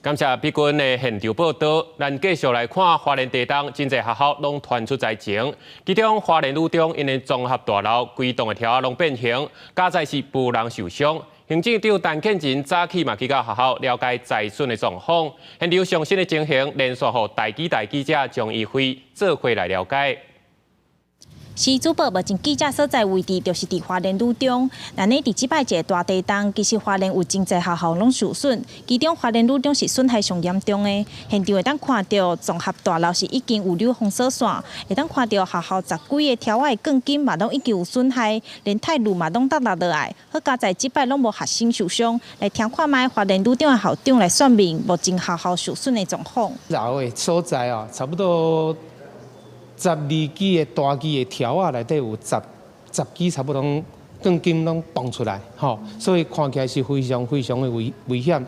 感谢比君的现场报道，咱继续来看花莲地东真侪学校拢传出灾情，其中花莲女中因为综合大楼规栋的条仔拢变形，加在是无人受伤。行政长陈建仁早起嘛去到学校了解灾损的状况，现场上新的情形连续互台记者将议会做回来了解。 是主报目前记者所在位置，就是伫花莲女中。咱呢伫即摆一个大地震，其实花莲有真侪学校拢受损，其中花莲女中是损害上严重的。现场会当看到综合大楼是已经有留封锁线，会当看到学校10几个条仔的钢筋嘛拢已经有损害，连泰路嘛拢耷落落来。好加在即摆拢无学生受伤。来听看卖花莲女中的校长来说明目前学校受损的状况。老的所在哦，差不多。 12支的大支的条啊，内底有10支差不多钢筋拢崩出来，吼，所以看起来是非常的危险。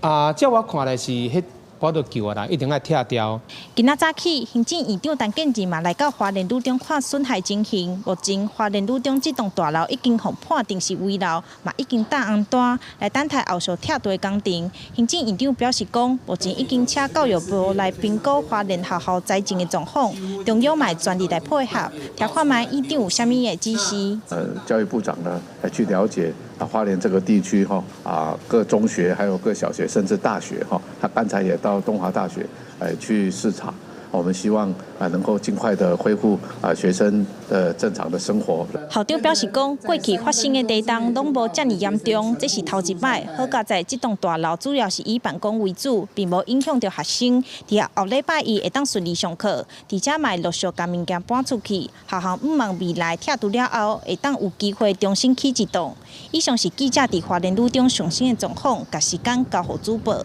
照我看来是迄。 我都救啊啦，一定要拆掉。今仔早起，行政院长陈建仁嘛来到花莲女中看损害情形。目前花莲女中这栋大楼已经被判定是危楼，嘛已经搭红单来等待后续拆除的工程。行政院长表示讲，目前已经请教育部来评估花莲学校灾情的状况，中央嘛全力来配合。听看卖院长有啥物的指示？教育部长呢来去了解。 花莲这个地区各中学还有各小学甚至大学他刚才也到东华大学去视察，我们希望能够尽快的恢复学生的正常的生活。校长表示讲，过去发生的地震拢无这么严重，这是头一摆。好加在这栋大楼主要是以办公为主，并无影响到学生。伫后礼拜一会当顺利上课，而且嘛陆续将物件搬出去。学校毋望未来拆除了后，会当有机会重新起一栋。以上是记者伫花莲女中上新的状况，甲时间交予主报。